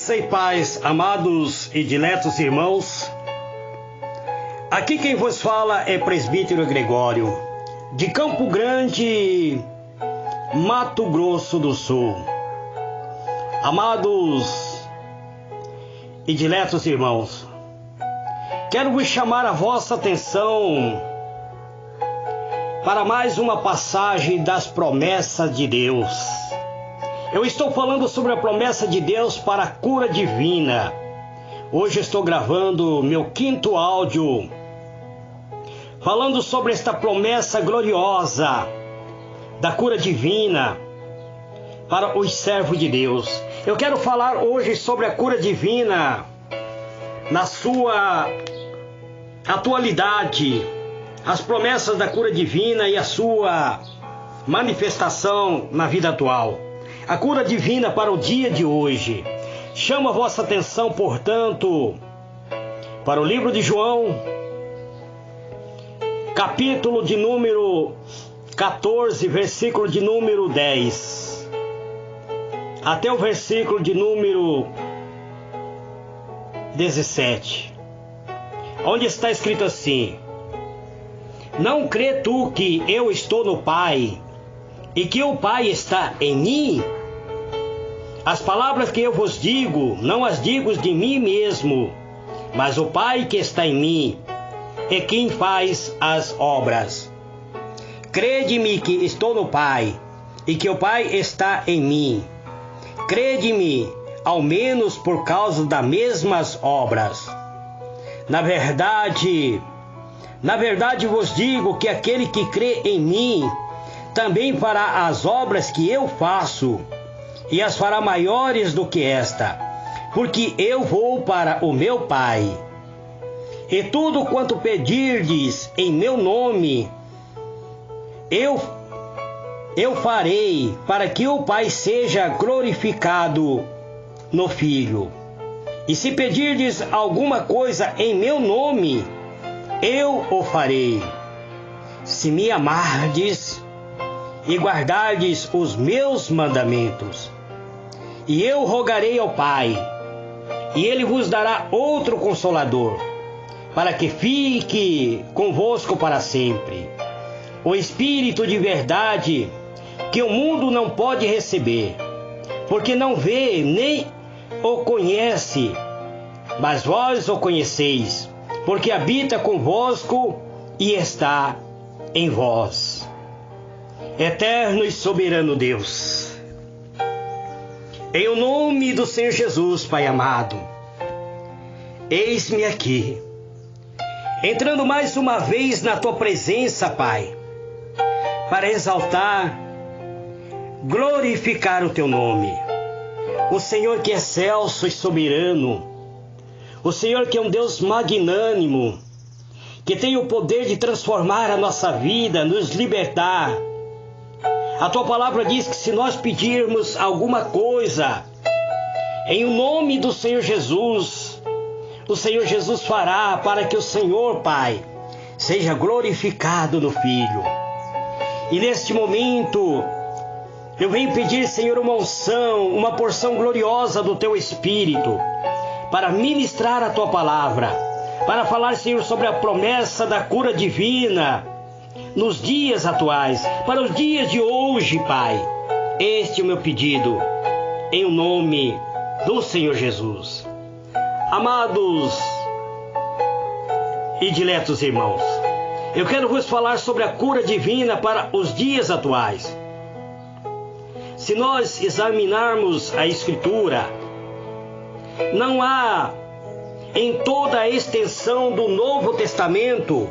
Graça e paz, amados e diletos irmãos. Aqui quem vos fala é presbítero Gregório, de Campo Grande, Mato Grosso do Sul. Amados e diletos irmãos, quero vos chamar a vossa atenção para mais uma passagem das promessas de Deus. Eu estou falando sobre a promessa de Deus para a cura divina. Hoje estou gravando meu 5º áudio, falando sobre esta promessa gloriosa da cura divina para os servos de Deus. Eu quero falar hoje sobre a cura divina na sua atualidade, as promessas da cura divina e a sua manifestação na vida atual. A cura divina para o dia de hoje. Chamo a vossa atenção, portanto, para o livro de João, capítulo de número 14, versículo de número 10, até o versículo de número 17, onde está escrito assim: Não crê tu que eu estou no Pai, e que o Pai está em mim? As palavras que eu vos digo, não as digo de mim mesmo, mas o Pai que está em mim é quem faz as obras. Crede-me que estou no Pai, e que o Pai está em mim. Crede-me, ao menos por causa das mesmas obras. Na verdade vos digo que aquele que crê em mim também fará as obras que eu faço, e as fará maiores do que esta, porque eu vou para o meu Pai. E tudo quanto pedirdes em meu nome, eu farei, para que o Pai seja glorificado no Filho. E se pedirdes alguma coisa em meu nome, eu o farei. Se me amardes e guardardes os meus mandamentos, e eu rogarei ao Pai, e ele vos dará outro Consolador, para que fique convosco para sempre, o Espírito de verdade, que o mundo não pode receber, porque não vê nem o conhece, mas vós o conheceis, porque habita convosco e está em vós. Eterno e soberano Deus, em o nome do Senhor Jesus, Pai amado, eis-me aqui, entrando mais uma vez na Tua presença, Pai, para exaltar, glorificar o Teu nome. O Senhor que é excelso e soberano, o Senhor que é um Deus magnânimo, que tem o poder de transformar a nossa vida, nos libertar. A Tua palavra diz que se nós pedirmos alguma coisa em nome do Senhor Jesus, o Senhor Jesus fará, para que o Senhor, Pai, seja glorificado no Filho. E neste momento, eu venho pedir, Senhor, uma unção, uma porção gloriosa do Teu Espírito, para ministrar a Tua palavra, para falar, Senhor, sobre a promessa da cura divina nos dias atuais, para os dias de hoje, Pai. Este é o meu pedido, em nome do Senhor Jesus. Amados e diletos irmãos, eu quero vos falar sobre a cura divina para os dias atuais. Se nós examinarmos a Escritura, não há em toda a extensão do Novo Testamento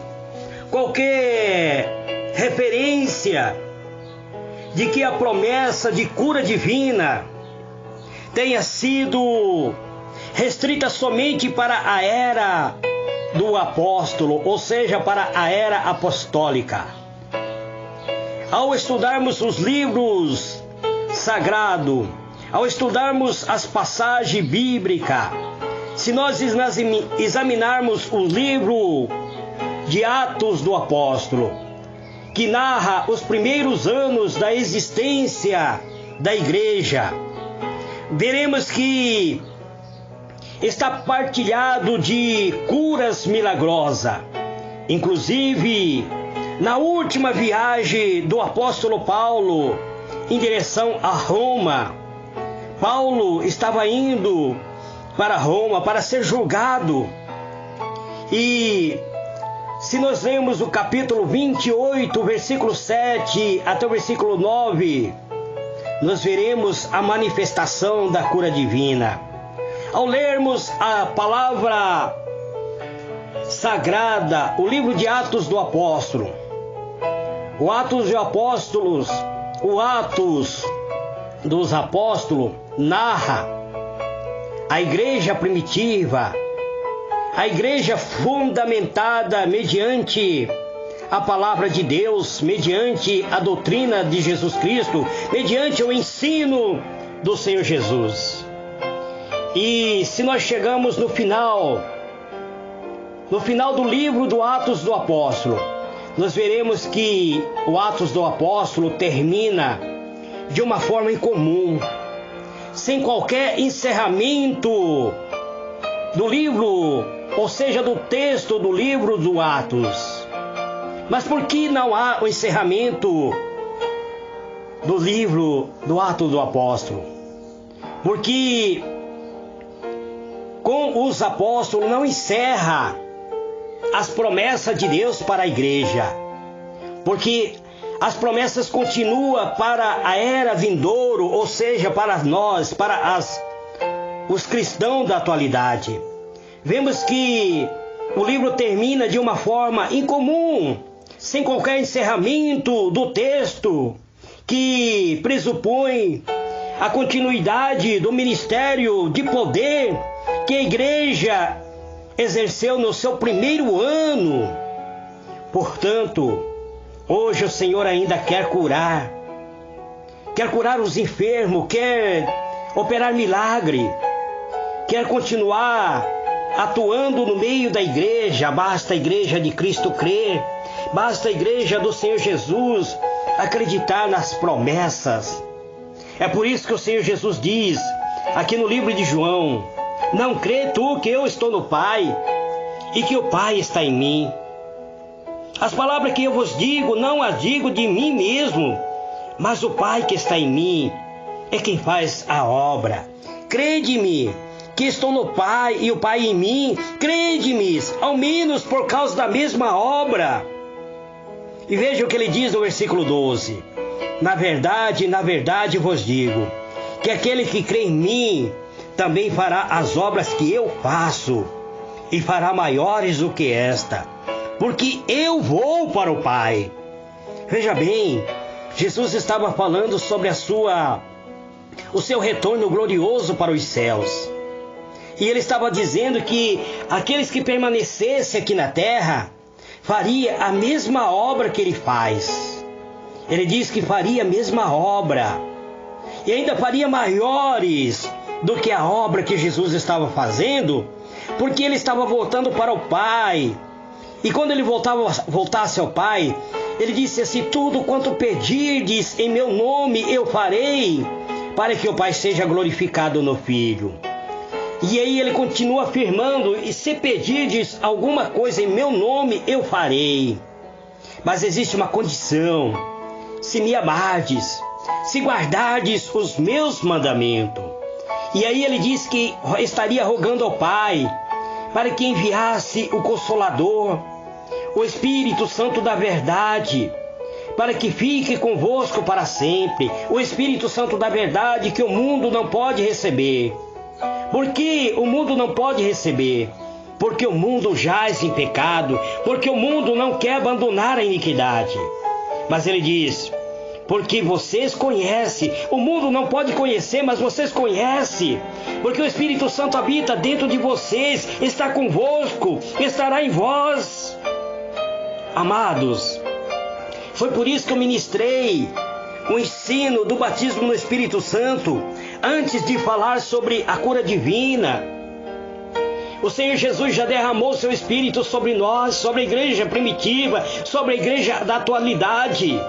qualquer referência de que a promessa de cura divina tenha sido restrita somente para a era do apóstolo, ou seja, para a era apostólica. Ao estudarmos os livros sagrados, ao estudarmos as passagens bíblicas, se nós examinarmos o livro de Atos do Apóstolo, que narra os primeiros anos da existência da igreja, veremos que está partilhado de curas milagrosas. Inclusive, na última viagem do apóstolo Paulo em direção a Roma, Paulo estava indo para Roma para ser julgado. E se nós lemos o capítulo 28, versículo 7 até o versículo 9, nós veremos a manifestação da cura divina. Ao lermos a palavra sagrada, o livro de Atos do Apóstolo, o Atos dos Apóstolos narra a igreja primitiva, a igreja fundamentada mediante a palavra de Deus, mediante a doutrina de Jesus Cristo, mediante o ensino do Senhor Jesus. E se nós chegamos no final do livro do Atos do Apóstolo, nós veremos que o Atos do Apóstolo termina de uma forma incomum, sem qualquer encerramento do livro, ou seja, do texto do livro do Atos. Mas por que não há o encerramento do livro do Atos do Apóstolo? Porque com os apóstolos não encerra as promessas de Deus para a igreja, porque as promessas continuam para a era vindouro, ou seja, para nós, para os cristãos da atualidade. Vemos que o livro termina de uma forma incomum, sem qualquer encerramento do texto, que pressupõe a continuidade do ministério de poder que a igreja exerceu no seu primeiro ano. Portanto, hoje o Senhor ainda quer curar os enfermos, quer operar milagre, quer continuar atuando no meio da igreja. Basta a igreja de Cristo crer, basta a igreja do Senhor Jesus acreditar nas promessas. É por isso que o Senhor Jesus diz, aqui no livro de João: não crê tu que eu estou no Pai e que o Pai está em mim? As palavras que eu vos digo, não as digo de mim mesmo, mas o Pai que está em mim é quem faz a obra. Crede-me que estou no Pai e o Pai em mim. Crede-me, ao menos por causa da mesma obra. E veja o que ele diz no versículo 12. Na verdade vos digo, que aquele que crê em mim também fará as obras que eu faço, e fará maiores do que esta, porque eu vou para o Pai. Veja bem, Jesus estava falando sobre o seu retorno glorioso para os céus. E ele estava dizendo que aqueles que permanecessem aqui na terra faria a mesma obra que ele faz. Ele diz que faria a mesma obra, e ainda faria maiores do que a obra que Jesus estava fazendo, porque ele estava voltando para o Pai. E quando ele voltasse ao Pai, ele disse assim: tudo quanto pedirdes em meu nome eu farei, para que o Pai seja glorificado no Filho. E aí ele continua afirmando: e se pedirdes alguma coisa em meu nome eu farei. Mas existe uma condição: se me amardes, se guardardes os meus mandamentos. E aí ele diz que estaria rogando ao Pai para que enviasse o Consolador, o Espírito Santo da verdade, para que fique convosco para sempre. O Espírito Santo da verdade que o mundo não pode receber. Por que o mundo não pode receber? Porque o mundo jaz em pecado, porque o mundo não quer abandonar a iniquidade. Mas ele diz: porque vocês conhecem, o mundo não pode conhecer, mas vocês conhecem, porque o Espírito Santo habita dentro de vocês, está convosco, estará em vós. Amados, foi por isso que eu ministrei o ensino do batismo no Espírito Santo, antes de falar sobre a cura divina. O Senhor Jesus já derramou seu Espírito sobre nós, sobre a igreja primitiva, sobre a igreja da atualidade.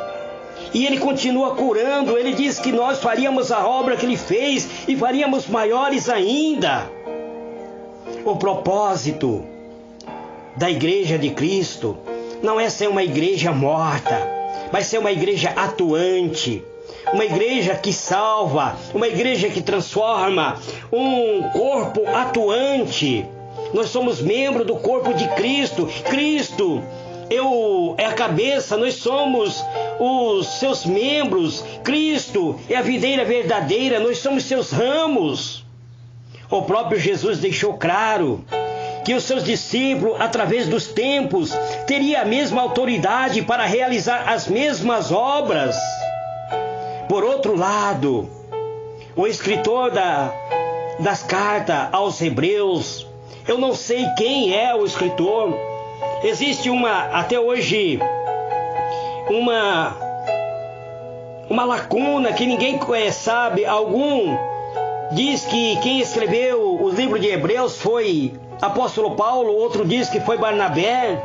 E Ele continua curando. Ele diz que nós faríamos a obra que Ele fez e faríamos maiores ainda. O propósito da Igreja de Cristo não é ser uma igreja morta, mas ser uma igreja atuante, uma igreja que salva, uma igreja que transforma, um corpo atuante. Nós somos membros do corpo de Cristo. Cristo é a cabeça, nós somos os seus membros. Cristo é a videira verdadeira, nós somos seus ramos. O próprio Jesus deixou claro que os seus discípulos, através dos tempos, teriam a mesma autoridade para realizar as mesmas obras. Por outro lado, o escritor das cartas aos Hebreus, eu não sei quem é o escritor. Existe até hoje, uma lacuna que ninguém sabe. Algum diz que quem escreveu o livro de Hebreus foi apóstolo Paulo, outro diz que foi Barnabé.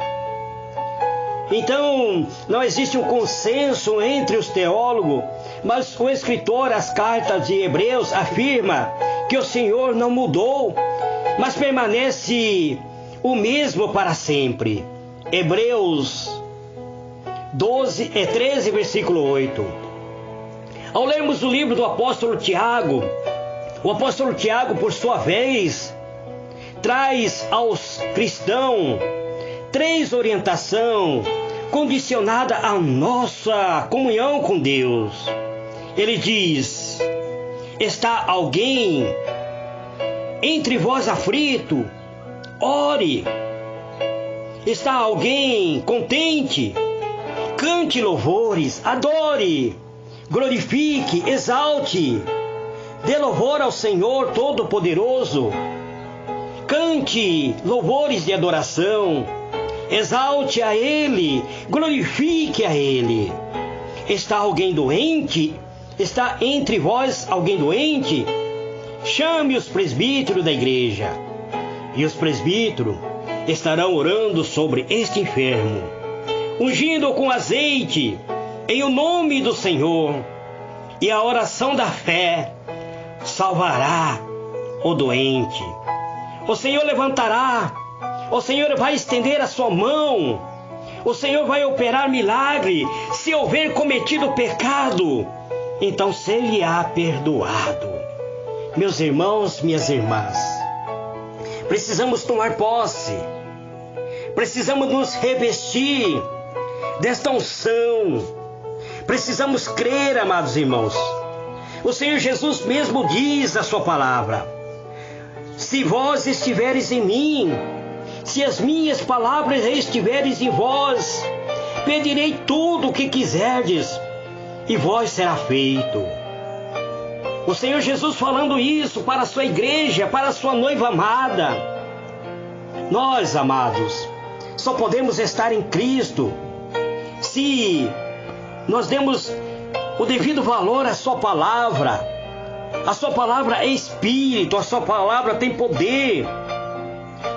Então, não existe um consenso entre os teólogos, mas o escritor das cartas de Hebreus afirma que o Senhor não mudou, mas permanece o mesmo para sempre. Hebreus 13, versículo 8. Ao lermos o livro do apóstolo Tiago, o apóstolo Tiago, por sua vez, traz aos cristãos 3 orientações condicionadas à nossa comunhão com Deus. Ele diz: está alguém entre vós aflito? Ore. Está alguém contente? Cante louvores, adore, glorifique, exalte, dê louvor ao Senhor Todo-Poderoso. Cante louvores de adoração, exalte a Ele, glorifique a Ele. Está alguém doente? Está entre vós alguém doente? Chame os presbíteros da igreja, e os presbíteros estarão orando sobre este enfermo, ungindo-o com azeite, em o nome do Senhor, e a oração da fé salvará o doente. O Senhor levantará, o Senhor vai estender a sua mão, o Senhor vai operar milagre. Se houver cometido pecado, então ser-lhe-á perdoado. Meus irmãos, minhas irmãs, precisamos tomar posse, precisamos nos revestir desta unção, precisamos crer, amados irmãos. O Senhor Jesus mesmo diz a sua palavra: se vós estiveres em mim, se as minhas palavras estiveres em vós, pedirei tudo o que quiserdes, e vós será feito. O Senhor Jesus falando isso para a sua igreja, para a sua noiva amada. Nós, amados, só podemos estar em Cristo se nós demos o devido valor à sua palavra. A sua palavra é espírito, a sua palavra tem poder.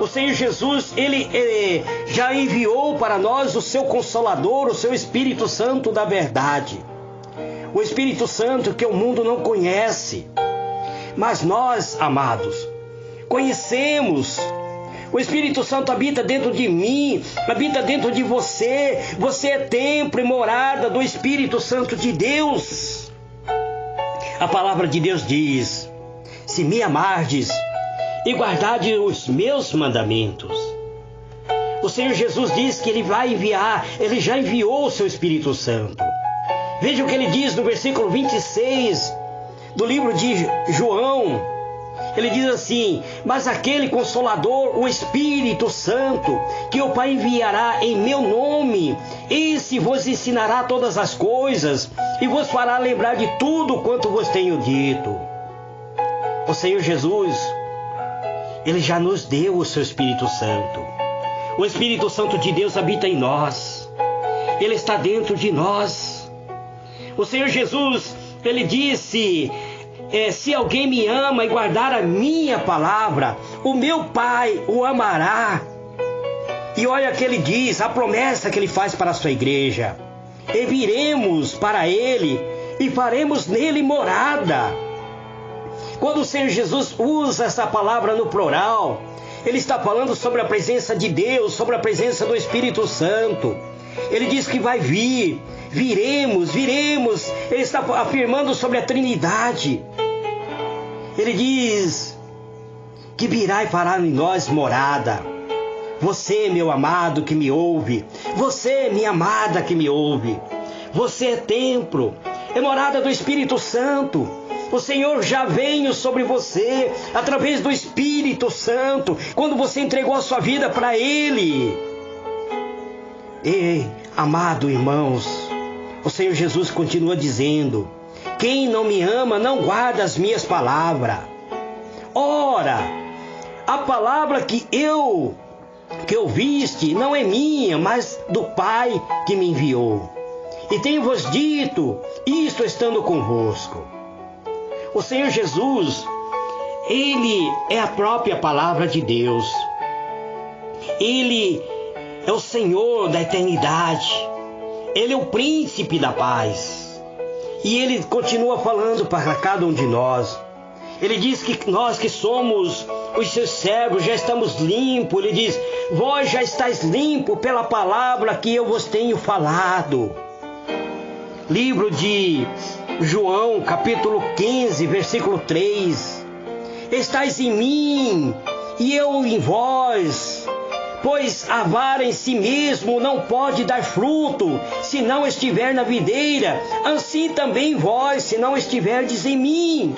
O Senhor Jesus, Ele já enviou para nós o seu Consolador, o seu Espírito Santo da verdade. O Espírito Santo que o mundo não conhece, mas nós, amados, conhecemos. O Espírito Santo habita dentro de mim, habita dentro de você. Você é templo e morada do Espírito Santo de Deus. A palavra de Deus diz: se me amardes e guardardes os meus mandamentos. O Senhor Jesus diz que Ele vai enviar, Ele já enviou o seu Espírito Santo. Veja o que Ele diz no versículo 26 do livro de João. Ele diz assim: mas aquele Consolador, o Espírito Santo, que o Pai enviará em meu nome, esse vos ensinará todas as coisas e vos fará lembrar de tudo quanto vos tenho dito. O Senhor Jesus, Ele já nos deu o seu Espírito Santo. O Espírito Santo de Deus habita em nós. Ele está dentro de nós. O Senhor Jesus, Ele disse: se alguém me ama e guardar a minha palavra, o meu Pai o amará. E olha que Ele diz, a promessa que Ele faz para a sua igreja: e viremos para Ele e faremos nele morada. Quando o Senhor Jesus usa essa palavra no plural, Ele está falando sobre a presença de Deus, sobre a presença do Espírito Santo. Ele diz que vai vir, viremos. Ele está afirmando sobre a Trindade. Ele diz que virá e fará em nós morada. Você, meu amado que me ouve, você, minha amada que me ouve, você é templo, é morada do Espírito Santo. O Senhor já veio sobre você através do Espírito Santo, quando você entregou a sua vida para Ele. Ei, amado irmãos, o Senhor Jesus continua dizendo: quem não me ama não guarda as minhas palavras. Ora, a palavra que ouviste não é minha, mas do Pai que me enviou. E tenho-vos dito isto estando convosco. O Senhor Jesus, Ele é a própria palavra de Deus. Ele é o Senhor da eternidade. Ele é o príncipe da paz. E Ele continua falando para cada um de nós. Ele diz que nós que somos os seus servos já estamos limpos. Ele diz: vós já estáis limpos pela palavra que eu vos tenho falado. Livro de João, capítulo 15, versículo 3. Estais em mim e eu em vós. Pois a vara em si mesmo não pode dar fruto, se não estiver na videira. Assim também vós, se não estiverdes em mim.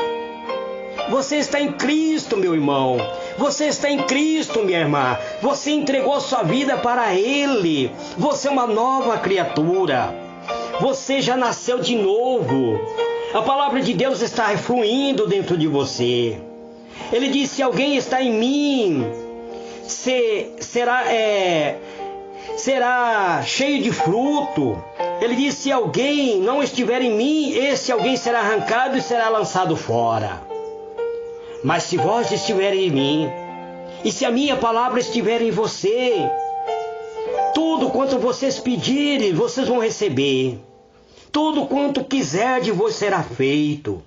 Você está em Cristo, meu irmão. Você está em Cristo, minha irmã. Você entregou sua vida para Ele. Você é uma nova criatura. Você já nasceu de novo. A palavra de Deus está fluindo dentro de você. Ele disse: se alguém está em mim, será cheio de fruto. Ele disse: se alguém não estiver em mim, esse alguém será arrancado e será lançado fora. Mas se vós estiverem em mim, e se a minha palavra estiver em você, tudo quanto vocês pedirem, vocês vão receber. Tudo quanto quiserdes vos será feito.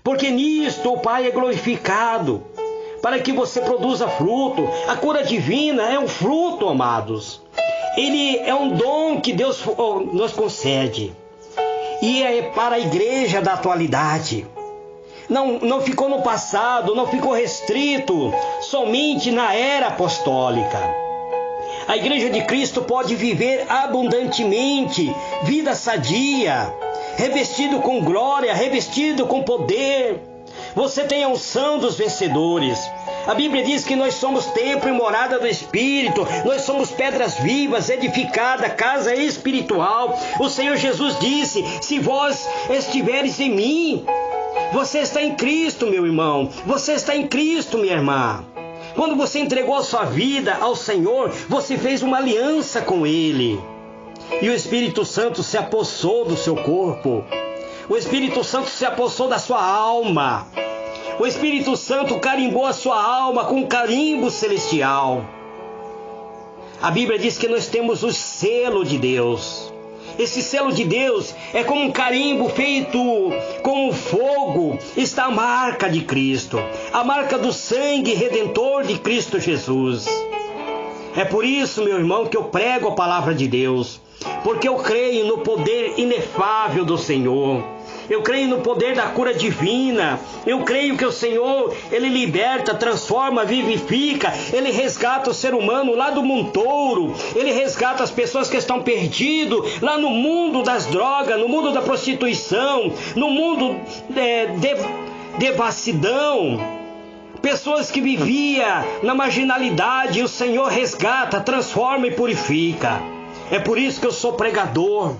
Porque nisto o Pai é glorificado, para que você produza fruto. A cura divina é um fruto, amados. Ele é um dom que Deus nos concede. E é para a igreja da atualidade. Não ficou no passado, não ficou restrito somente na era apostólica. A igreja de Cristo pode viver abundantemente, vida sadia, revestido com glória, revestido com poder. Você tem a unção dos vencedores. A Bíblia diz que nós somos templo e morada do Espírito. Nós somos pedras vivas, edificada, casa espiritual. O Senhor Jesus disse: se vós estiveres em mim, você está em Cristo, meu irmão. Você está em Cristo, minha irmã. Quando você entregou a sua vida ao Senhor, você fez uma aliança com Ele. E o Espírito Santo se apossou do seu corpo. O Espírito Santo se apossou da sua alma. O Espírito Santo carimbou a sua alma com um carimbo celestial. A Bíblia diz que nós temos o selo de Deus. Esse selo de Deus é como um carimbo feito com fogo. Está a marca de Cristo, a marca do sangue redentor de Cristo Jesus. É por isso, meu irmão, que eu prego a palavra de Deus, porque eu creio no poder inefável do Senhor. Eu creio no poder da cura divina. Eu creio que o Senhor, Ele liberta, transforma, vivifica. Ele resgata o ser humano lá do montouro. Ele resgata as pessoas que estão perdidas lá no mundo das drogas, no mundo da prostituição, no mundo de devassidão. Pessoas que viviam na marginalidade, o Senhor resgata, transforma e purifica. É por isso que eu sou pregador,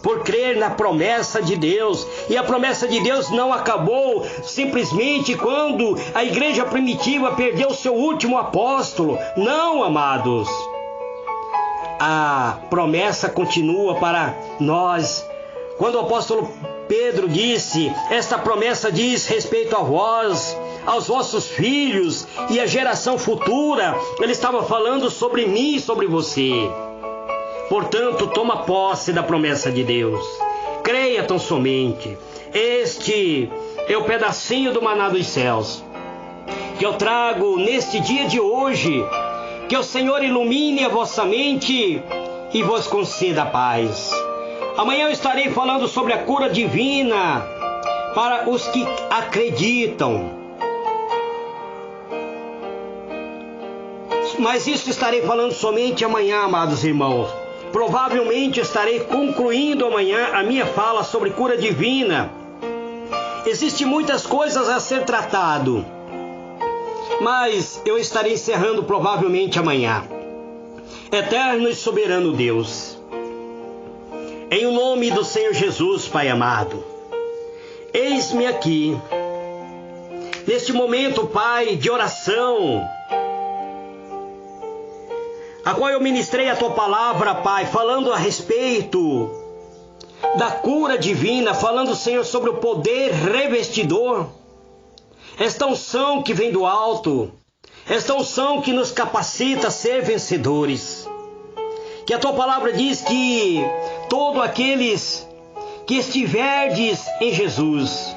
por crer na promessa de Deus. E a promessa de Deus não acabou simplesmente quando a igreja primitiva perdeu o seu último apóstolo. Não, amados. A promessa continua para nós. Quando o apóstolo Pedro disse: esta promessa diz respeito a vós, aos vossos filhos e à geração futura, ele estava falando sobre mim e sobre você. Portanto, toma posse da promessa de Deus. Creia tão somente. Este é o pedacinho do maná dos céus que eu trago neste dia de hoje. Que o Senhor ilumine a vossa mente e vos conceda paz. Amanhã eu estarei falando sobre a cura divina para os que acreditam. Mas isso estarei falando somente amanhã, amados irmãos. Provavelmente estarei concluindo amanhã a minha fala sobre cura divina. Existem muitas coisas a ser tratado, mas eu estarei encerrando provavelmente amanhã. Eterno e soberano Deus, em o nome do Senhor Jesus, Pai amado, eis-me aqui, neste momento, Pai, de oração, a qual eu ministrei a Tua palavra, Pai, falando a respeito da cura divina, falando, Senhor, sobre o poder revestidor, esta unção que vem do alto, esta unção que nos capacita a ser vencedores. Que a Tua palavra diz que todos aqueles que estiverdes em Jesus,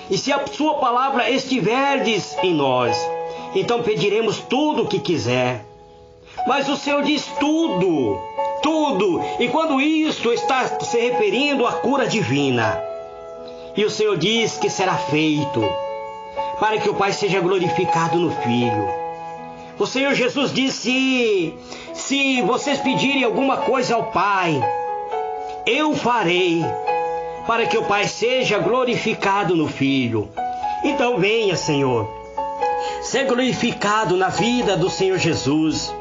e se a Sua palavra estiverdes em nós, então pediremos tudo o que quiser. Mas o Senhor diz tudo, e quando isto está se referindo à cura divina, e o Senhor diz que será feito, para que o Pai seja glorificado no Filho. O Senhor Jesus disse: se vocês pedirem alguma coisa ao Pai, eu farei, para que o Pai seja glorificado no Filho. Então venha, Senhor, ser glorificado na vida do Senhor Jesus,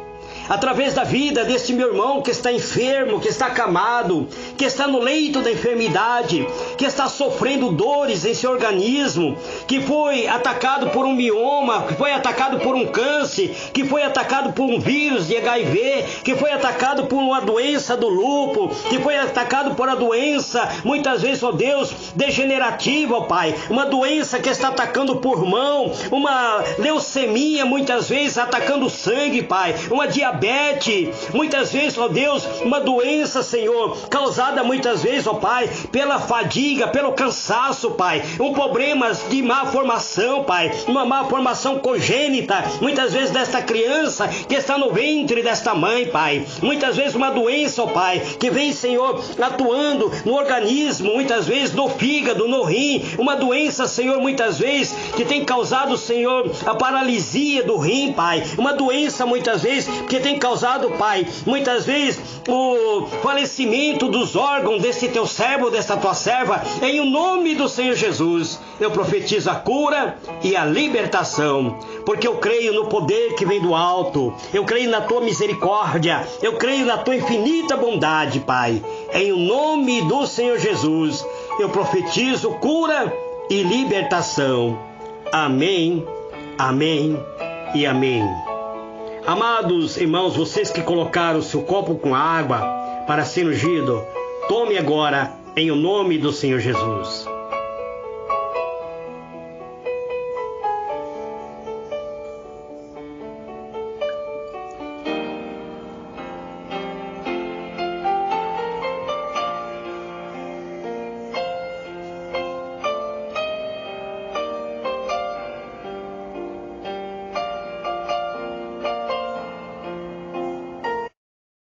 através da vida deste meu irmão que está enfermo, que está acamado, que está no leito da enfermidade, que está sofrendo dores em seu organismo, que foi atacado por um mioma, que foi atacado por um câncer, que foi atacado por um vírus de HIV, que foi atacado por uma doença do lúpus, que foi atacado por uma doença, muitas vezes, ó Deus, degenerativa, ó Pai, uma doença que está atacando o pulmão, uma leucemia, muitas vezes atacando o sangue, Pai, uma diabetes, muitas vezes, ó Deus, uma doença, Senhor, causada muitas vezes, ó Pai, pela fadiga, pelo cansaço, Pai, um problema de má formação, Pai, uma má formação congênita, muitas vezes desta criança que está no ventre desta mãe, Pai, muitas vezes uma doença, ó Pai, que vem, Senhor, atuando no organismo, muitas vezes no fígado, no rim, uma doença, Senhor, muitas vezes que tem causado, Senhor, a paralisia do rim, Pai, uma doença, muitas vezes, que tem causado, Pai, muitas vezes o falecimento dos órgãos desse teu servo, dessa tua serva. Em o nome do Senhor Jesus, eu profetizo a cura e a libertação, porque eu creio no poder que vem do alto, eu creio na tua misericórdia, eu creio na tua infinita bondade, Pai. Em o nome do Senhor Jesus, eu profetizo cura e libertação. Amém, amém e amém. Amados irmãos, vocês que colocaram o seu copo com água para ser ungido, tome agora em o nome do Senhor Jesus.